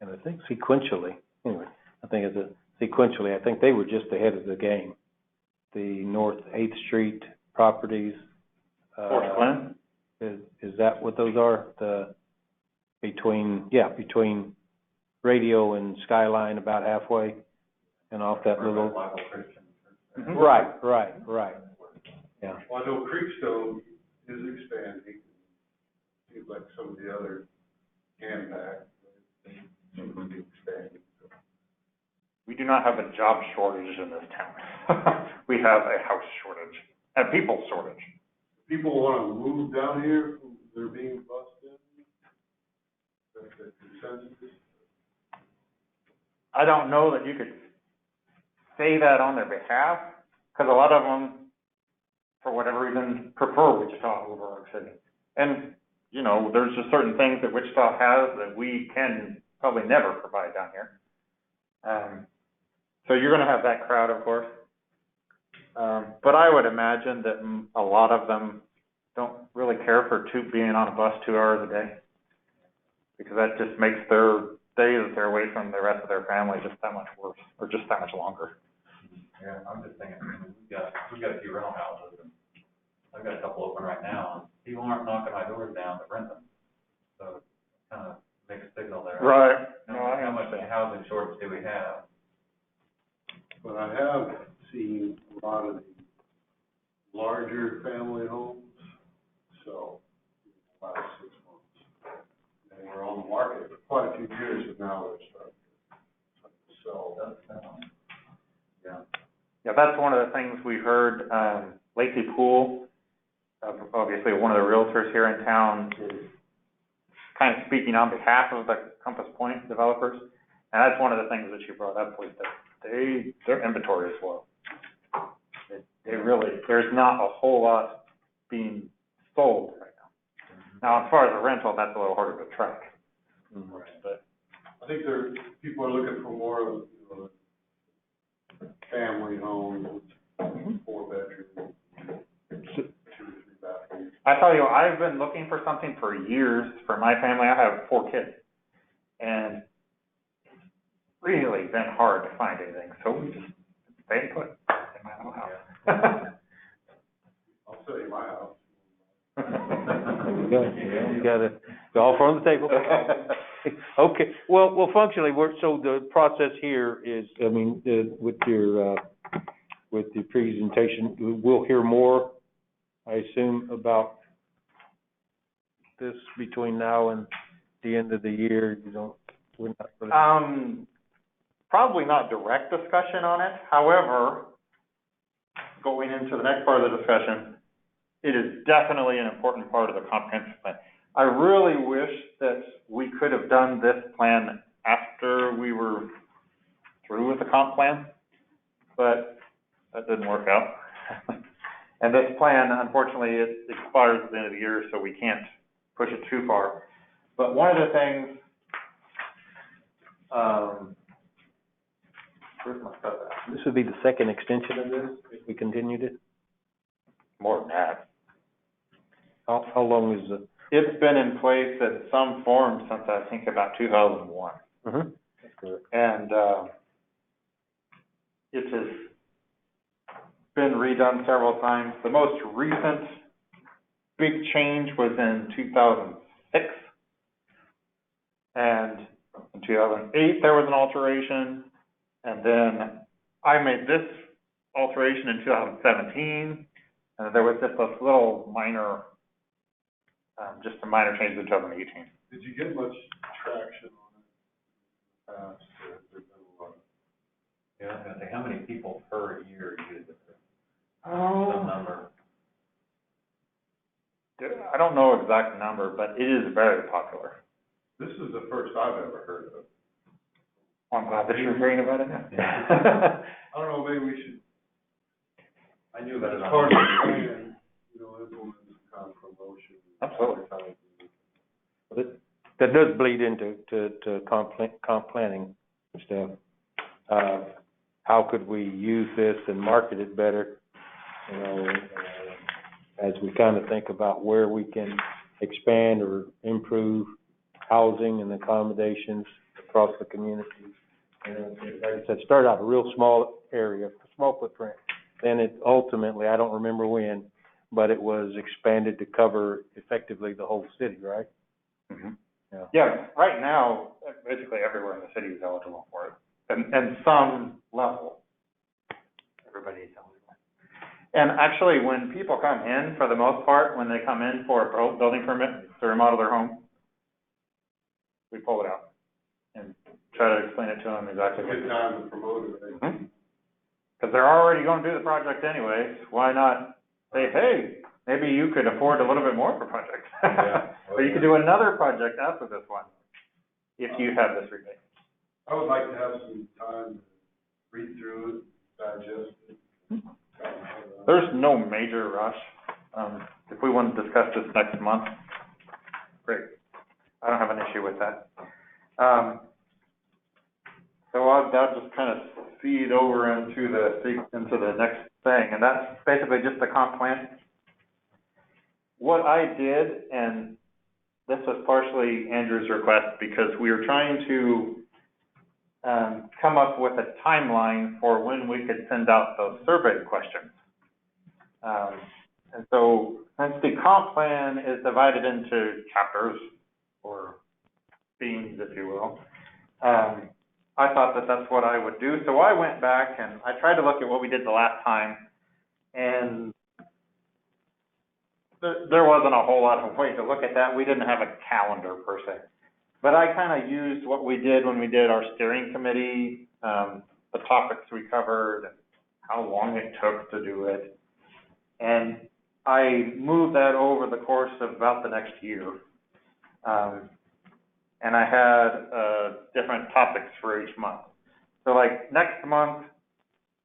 And I think sequentially, I think they were just ahead of the game. The North 8th Street properties. Fort Glen? Is that what those are? Between Radio and Skyline, about halfway, and off that little. Mm-hmm. Right. Yeah. Well, I know Creekstone is expanding. Seems like some of the other Canpack seem to be expanding. We do not have a job shortage in this town. We have a house shortage, and people shortage. People want to move down here, they're being bused in? That's the consensus? I don't know that you could say that on their behalf, because a lot of them, for whatever reason, prefer Wichita over our city. And you know, there's just certain things that Wichita has that we can probably never provide down here. So you're going to have that crowd, of course. But I would imagine that a lot of them don't really care for being on a bus 2 hours a day, because that just makes their days that they're away from the rest of their family just that much worse, or just that much longer. Yeah, I'm just thinking, we've got a few rental houses, and I've got a couple open right now, and people aren't knocking my doors down to rent them. So it's kind of mixed signal there. Right. How much housing shortage do we have? But I have seen a lot of the larger family homes sell in the last 6 months. They were on the market for quite a few years, but now they're starting to sell. Yeah, that's one of the things we heard. Lacey Poole, obviously one of the realtors here in town, is kind of speaking on behalf of the Compass Point developers. And that's one of the things that she brought up, was that their inventory is low. They really, there's not a whole lot being sold right now. Now, as far as a rental, that's a little harder to track. Right. But I think people are looking for more of, you know, family homes, 4-bedroom, 2 or 3 bathrooms. I tell you, I've been looking for something for years for my family. I have 4 kids, and it's really been hard to find anything. So we just stay put in my little house. I'll sell you my house. You got it. It's all from the table. Okay. Well, functionally, so the process here is, I mean, with your presentation, we'll hear more, I assume, about this between now and the end of the year. We're not really... Probably not direct discussion on it. However, going into the next part of the discussion, it is definitely an important part of the comprehensive plan. I really wish that we could have done this plan after we were through with the comp plan, but that didn't work out. And this plan, unfortunately, it expires at the end of the year, so we can't push it too far. But one of the things, where's my stuff at? This would be the second extension of this, if we continued it? More than that. How long is it? It's been in place in some form since I think about 2001. Mm-hmm. That's correct. And it has been redone several times. The most recent big change was in 2006. And in 2008, there was an alteration. And then I made this alteration in 2017. And there was just a little minor, just a minor change in 2018. Did you get much traction on it? There's been a lot. Yeah, I was gonna say, how many people per year use it? Oh. Some number. I don't know exact number, but it is very popular. This is the first I've ever heard of it. I'm glad that you're hearing about it now. I don't know, maybe we should, I knew about it. as part of the plan, you know, implement some kind of promotion. Absolutely. That does bleed into comp planning stuff. How could we use this and market it better? You know, as we kind of think about where we can expand or improve housing and accommodations across the community. And like I said, started out a real small area, small footprint. Then it ultimately, I don't remember when, but it was expanded to cover effectively the whole city, right? Mm-hmm. Yeah. Right now, basically everywhere in the city is eligible for it, and some level. Everybody is eligible. And actually, when people come in, for the most part, when they come in for a building permit to remodel their home, we pull it out and try to explain it to them exactly what it Good is. time to promote it, right? Because they're already going to do the project anyways. Why not say, hey, maybe you could afford a little bit more for projects. Yeah. Or you could do another project after this one, if you have this rebate. I would like to have some time to read through it, digest it. There's no major rush. If we want to discuss this next month, great. I don't have an issue with that. So that'll just kind of feed over into the next thing, and that's basically just the comp plan. What I did, and this was partially Andrew's request, because we were trying to come up with a timeline for when we could send out those survey questions. And so since the comp plan is divided into chapters, or themes, if you will, I thought that that's what I would do. So I went back and I tried to look at what we did the last time, and there wasn't a whole lot of way to look at that. We didn't have a calendar per se. But I kind of used what we did when we did our steering committee, the topics we covered, and how long it took to do it. And I moved that over the course of about the next year. And I had different topics for each month. So like next month,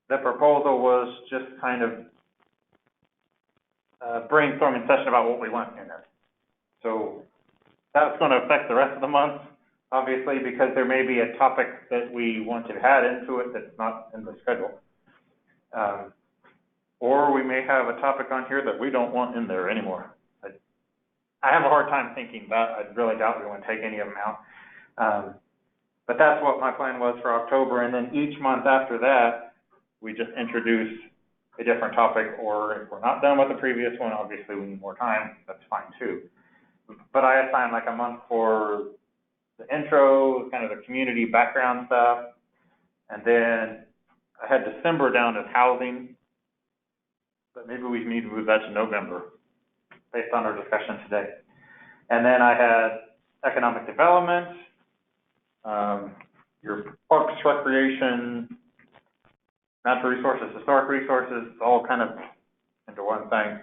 the proposal was just kind of brainstorming session about what we want in it. So that's going to affect the rest of the month, obviously, because there may be a topic that we want to add into it that's not in the schedule. Or we may have a topic on here that we don't want in there anymore. I have a hard time thinking that. I really doubt we want to take any of them out. But that's what my plan was for October. And then each month after that, we just introduce a different topic. Or if we're not done with the previous one, obviously we need more time. That's fine too. But I assigned like a month for the intro, kind of the community background stuff. And then I had December down as housing. But maybe we need to move that to November, based on our discussion today. And then I had economic development, your parks, recreation, natural resources, historic resources, all kind of into one thing.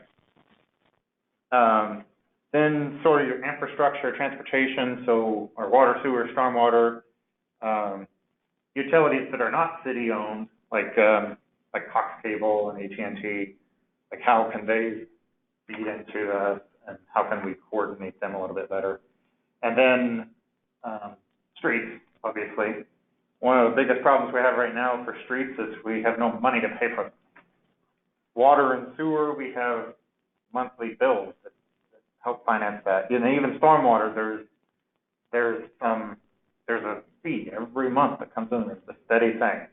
Then sort of your infrastructure, transportation, so our water, sewer, stormwater, utilities that are not city-owned, like Cox Cable and AT&T, like how can they feed into us, and how can we coordinate them a little bit better. And then streets, obviously. One of the biggest problems we have right now for streets is we have no money to pay for them. Water and sewer, we have monthly bills that help finance that. And even stormwater, there's a fee every month that comes in. It's a steady thing.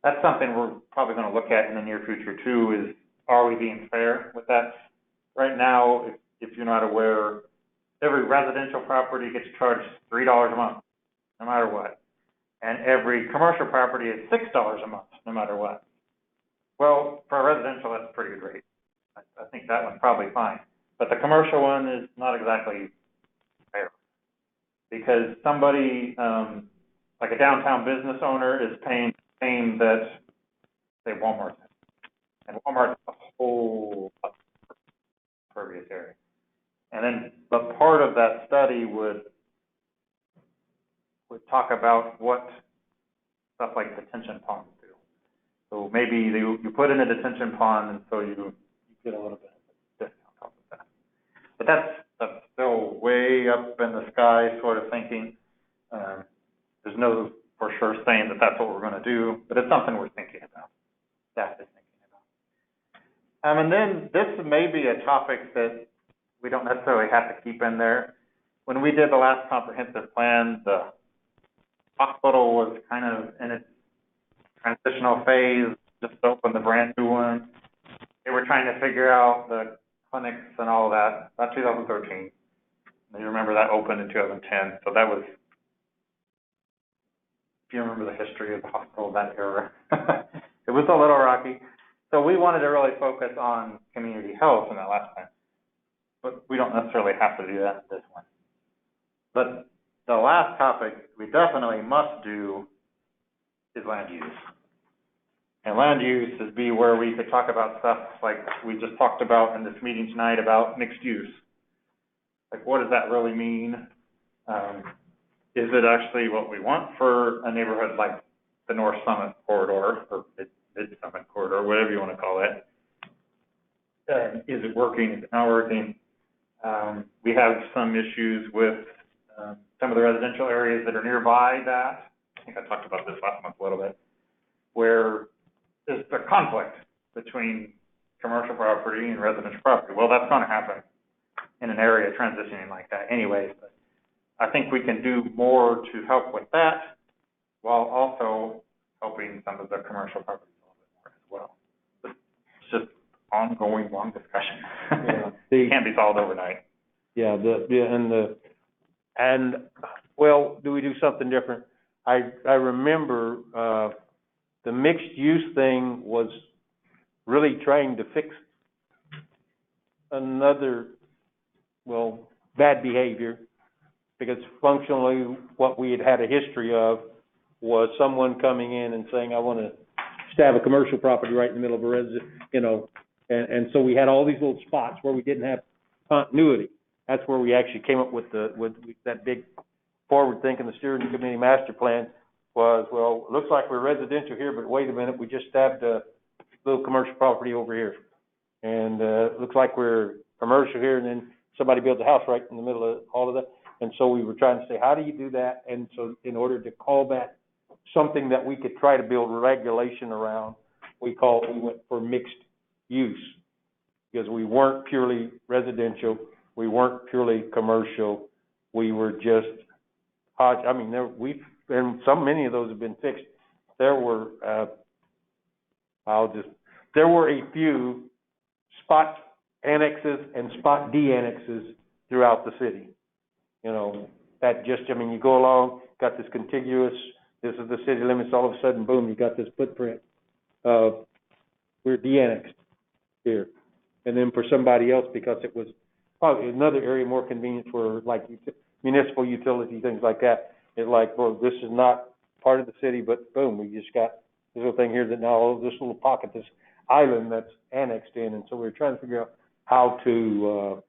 That's something we're probably going to look at in the near future too, is are we being fair with that? Right now, if you're not aware, every residential property gets charged $3 a month, no matter what. And every commercial property is $6 a month, no matter what. Well, for a residential, that's a pretty good rate. I think that one's probably fine. But the commercial one is not exactly fair. Because somebody, like a downtown business owner, is paying that, say, Walmart. And Walmart's a whole impervious area. And then, but part of that study would talk about what stuff like detention ponds do. So maybe you put in a detention pond, and so you get a little bit of a discount off of that. But that's still way up in the sky sort of thinking. There's no for sure saying that that's what we're going to do, but it's something we're thinking about. Staff is thinking about. And then this may be a topic that we don't necessarily have to keep in there. When we did the last comprehensive plan, the hospital was kind of in its transitional phase, just opened the brand new one. They were trying to figure out the clinics and all that, about 2013. You remember that opened in 2010, so that was, if you remember the history of the hospital that era, it was a little rocky. So we wanted to really focus on community health in that last plan, but we don't necessarily have to do that in this one. But the last topic we definitely must do is land use. And land use is where we could talk about stuff like we just talked about in this meeting tonight about mixed use. Like, what does that really mean? Is it actually what we want for a neighborhood like the North Summit corridor, or Mid-Summit corridor, whatever you want to call it? Is it working? Is it not working? We have some issues with some of the residential areas that are nearby that, I think I talked about this last month a little bit, where there's a conflict between commercial property and residential property. Well, that's going to happen in an area transitioning like that anyways, but I think we can do more to help with that while also helping some of the commercial properties a little bit more as well. But it's just ongoing, long discussion. Yeah. It can't be solved overnight. Yeah, well, do we do something different? I remember, the mixed use thing was really trying to fix another, well, bad behavior, because functionally what we had a history of was someone coming in and saying, I want to stab a commercial property right in the middle of a residence, and so we had all these little spots where we didn't have continuity. That's where we actually came up with that big forward thinking, the steering committee master plan was, well, it looks like we're residential here, but wait a minute, we just stabbed a little commercial property over here. And it looks like we're commercial here, and then somebody builds a house right in the middle of all of that. And so we were trying to say, how do you do that? And so in order to call that something that we could try to build regulation around, we went for mixed use, because we weren't purely residential, we weren't purely commercial, we were just, I mean, many of those have been fixed. There were, there were a few spot annexes and spot de-annexes throughout the city. That just, I mean, you go along, got this contiguous, this is the city limits, all of a sudden, boom, you got this footprint of, we're de-annexed here. And then for somebody else, because it was probably another area more convenient for like municipal utility, things like that, it's like, well, this is not part of the city, but boom, we just got this little thing here that now, this little pocket, this island that's annexed in. And so we were trying to figure out how to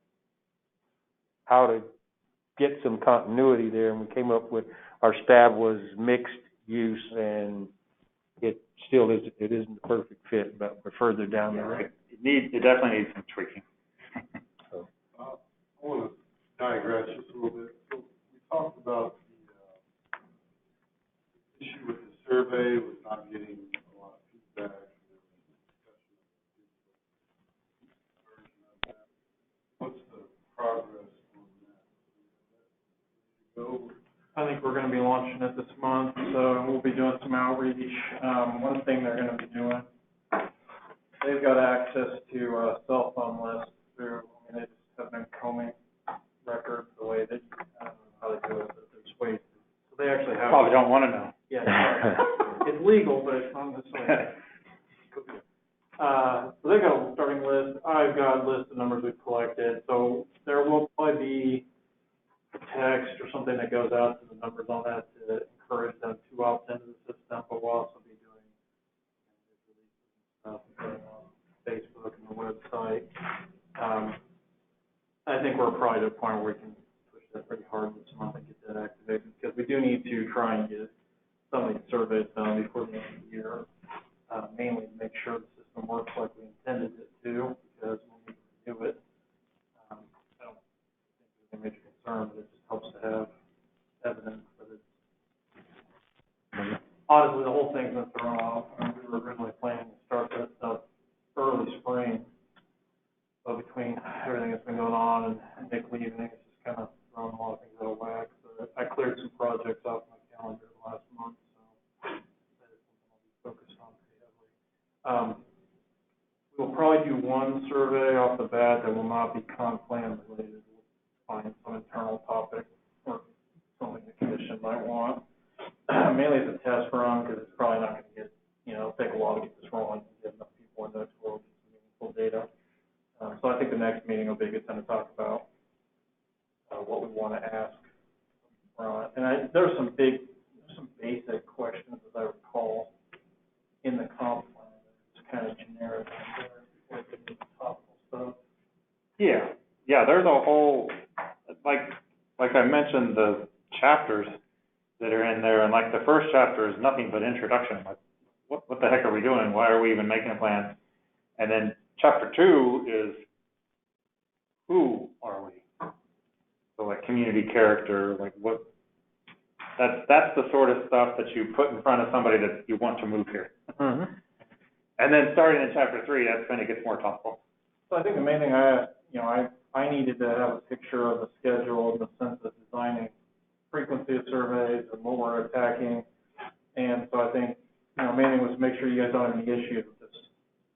get some continuity there, and we came up with, our stab was mixed use, and it still is, it isn't the perfect fit, but we're further down the road. It definitely needs some tweaking. I want to digress just a little bit. So we talked about the issue with the survey, with not getting a lot of feedback. What's the progress on that? I think we're going to be launching it this month, so we'll be doing some outreach. One thing they're going to be doing, they've got access to a cell phone list through, I mean, they just have been combing records the way that, I don't know how they do it, but there's ways. So they actually have. Probably don't want to know. Yeah, it's legal, but it's not necessarily. So they got a starting list. I've got a list of numbers we've collected. So there will probably be a text or something that goes out to the numbers on that to encourage them to opt into the system, but we'll also be doing stuff on Facebook and the website. I think we're probably to a point where we can push that pretty hard this month and get that activated, because we do need to try and get some of these surveys done before the end of the year, mainly to make sure the system works like we intended it to, because when we do it, I don't think there's a major concern, but it just helps to have evidence that it's, honestly, the whole thing's been thrown off. I mean, we were originally planning to start that stuff early spring, but between everything that's been going on and Nick leaving, it's just kind of thrown a lot of things out of whack. So I cleared some projects off my calendar last month, so that is something I'll be focused on pretty heavily. We'll probably do one survey off the bat that will not be comp plan related. We'll find some internal topic or something the commission might want. Mainly as a test run, because it's probably not going to get, take a while to get this rolling and get enough people in there to get some meaningful data. So I think the next meeting will be a good time to talk about what we want to ask. And there's some basic questions, as I recall, in the comp plan. It's kind of generic before we get into the topical stuff. Yeah, there's a whole, like I mentioned, the chapters that are in there, and like the first chapter is nothing but introduction. Like, what the heck are we doing? Why are we even making a plan? And then chapter 2 is, who are we? So like community character, like what, that's the sort of stuff that you put in front of somebody that you want to move here. Mm-hmm. And then starting in chapter 3, that's when it gets more topical. So I think the main thing I needed to have a picture of the schedule in the sense of designing frequency of surveys and what we're attacking. And so I think, main thing was to make sure you guys don't have any issues with this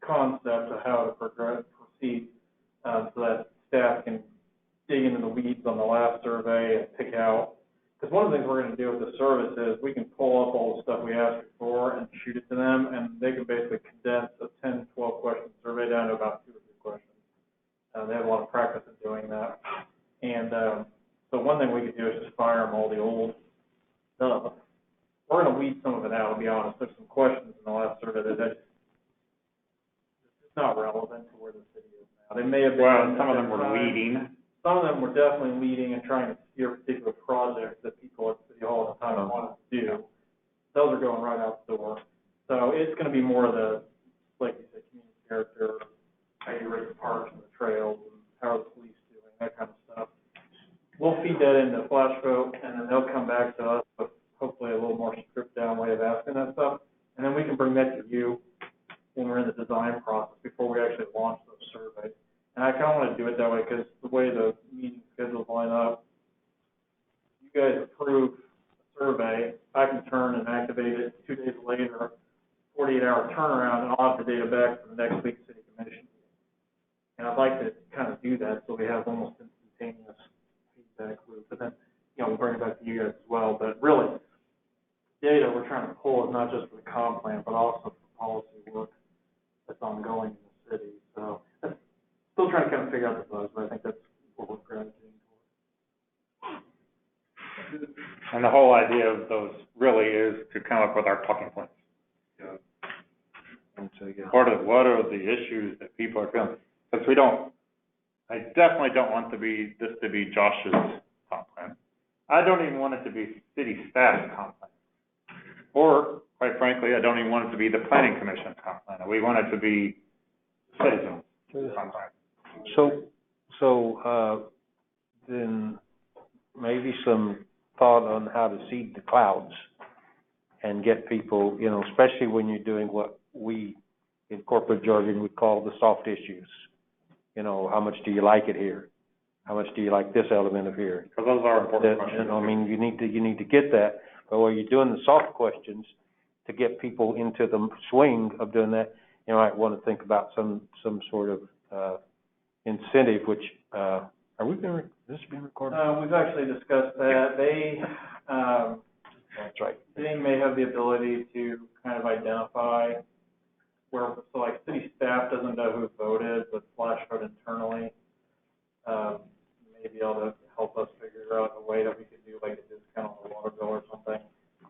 concept of how to proceed, so that staff can dig into the weeds on the last survey and pick out. Because one of the things we're going to do with the service is we can pull up all the stuff we asked before and shoot it to them, and they can basically condense a 10, 12 question survey down to about 2 or 3 questions. They have a lot of practice in doing that. And so one thing we could do is just fire them all the old stuff. We're going to weed some of it out, to be honest. There's some questions in the last survey that it's not relevant to where the city is now. They may have been. Well, some of them were leading. Some of them were definitely leading and trying to steer particular projects that people at City Hall at the time wanted to do. Those are going right out the door. So it's going to be more of the, like you said, community character, how you rate the parks and the trails, and how are the police doing, that kind of stuff. We'll feed that into Flash Vote, and then they'll come back to us with hopefully a little more stripped down way of asking that stuff. And then we can bring that to you when we're in the design process before we actually launch those surveys. And I kind of want to do it that way because the way the meeting schedules line up, you guys approve a survey, I can turn and activate it 2 days later, 48-hour turnaround, and I'll have the data back for the next week's city commission meeting. And I'd like to kind of do that so we have almost instantaneous feedback loop. But then, we'll bring it back to you guys as well. But really, data we're trying to pull is not just for the comp plan, but also for policy work that's ongoing in the city. So that's still trying to kind of figure out the buzz, but I think that's what we're gravitating towards. And the whole idea of those really is to come up with our talking points. And so, yeah. What are the issues that people are feeling? Because I definitely don't want this to be Josh's comp plan. I don't even want it to be city staff's comp plan. Or, quite frankly, I don't even want it to be the planning commission's comp plan. We want it to be citizens' comp plan. So then maybe some thought on how to seed the clouds and get people, especially when you're doing what we in corporate jargon would call the soft issues. How much do you like it here? How much do you like this element of here? Because those are important questions. You need to get that. But while you're doing the soft questions, to get people into the swing of doing that, you might want to think about some sort of incentive, which, is this being recorded? We've actually discussed that. They, That's right. they may have the ability to kind of identify where, so like city staff doesn't know who voted, but Flash Vote internally may be able to help us figure out a way that we could do like a discount on the water bill or something.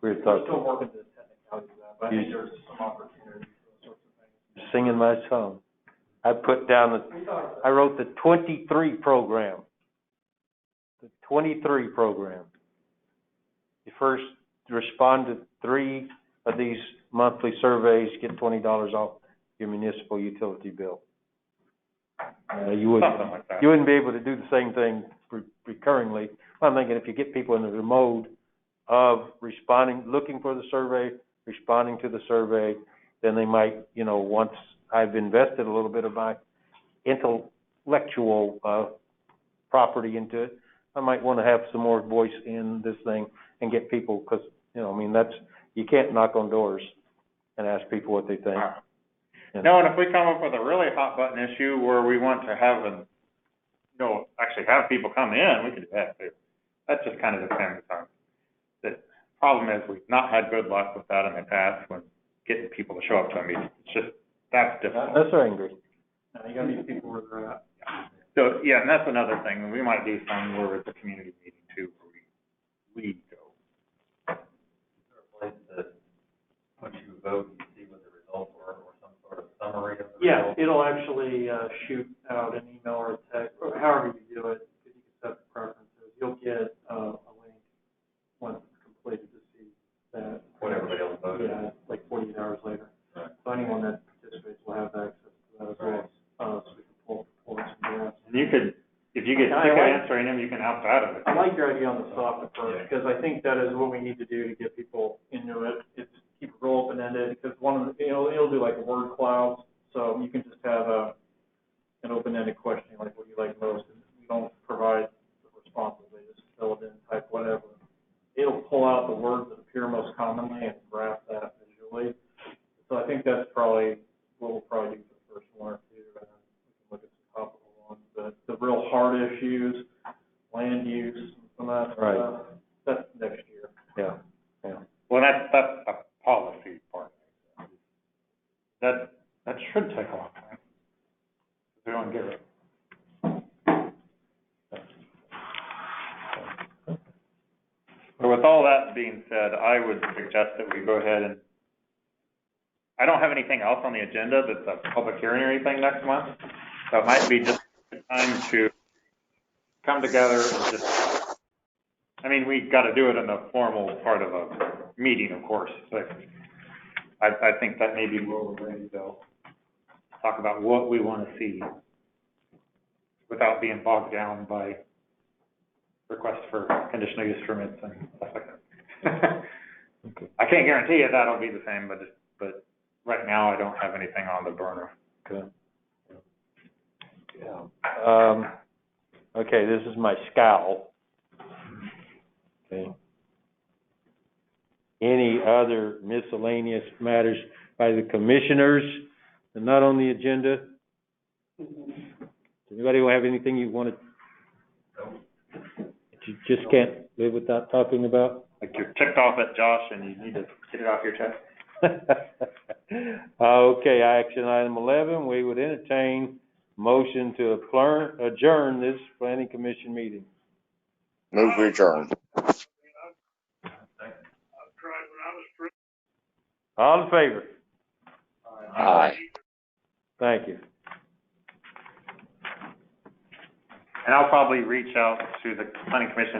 We're still working to the technicalities of that, but I think there's some opportunities for those sorts of things. Singing my song. I wrote the 23 program. The 23 program. You first respond to 3 of these monthly surveys, get $20 off your municipal utility bill. You wouldn't be able to do the same thing recurringly. I'm thinking if you get people into the mode of responding, looking for the survey, responding to the survey, then they might, once I've invested a little bit of my intellectual property into it, I might want to have some more voice in this thing and get people, because, you can't knock on doors and ask people what they think. No, and if we come up with a really hot button issue where we want to have actually have people come in, we could do that too. That's just kind of depends on. The problem is we've not had good luck with that in the past when getting people to show up to a meeting. It's just, that's difficult. That's angry. You gotta meet people where they're at. So, yeah, and that's another thing. We might do some where it's a community meeting too, where we go. Once you vote, you see what the results were, or some sort of summary of the Yeah, results? it'll actually shoot out an email or a text, or however you do it, because you can set the preferences. You'll get a link once it's completed to see that. What everybody else voted? Yeah, like 48 hours later. Right. So anyone that participates will have access to that as well, so we can pull reports and graphs. And you could, if you get sick of answering them, you can opt out of it. I'm heavy on the soft approach, because I think that is what we need to do to get people into it. It's keep it real open-ended, because it'll do like word clouds, so you can just have an open-ended question, like what you like most, and we don't provide the responses, they just fill it in, type whatever. It'll pull out the words that appear most commonly and graph that visually. So I think that's probably what we'll probably do for the first one or two, and then we can look at some topical ones. But the real hard issues, land use, some of that stuff, that's next year. Yeah. Well, that's a policy part. That should take a long time. We don't get it. So with all that being said, I would suggest that we go ahead and, I don't have anything else on the agenda that's a public hearing or anything next month. So it might be just time to come together and just, I mean, we got to do it in a formal part of a meeting, of course, but I think that may be where we're ready to go. Talk about what we want to see without being bogged down by requests for conditional use permits and stuff like that. Okay. I can't guarantee you that'll be the same, but right now I don't have anything on the burner. Okay. Yeah. Okay, this is my scowl. Okay. Any other miscellaneous matters by the commissioners that are not on the agenda? Anybody have anything you want to, that you just can't live without talking about? Like you're ticked off at Josh and you need to get it off your chest. Okay, action item 11, we would entertain motion to adjourn this planning commission meeting. Move to adjourn. All in favor? Aye. Thank you. And I'll probably reach out to the planning commission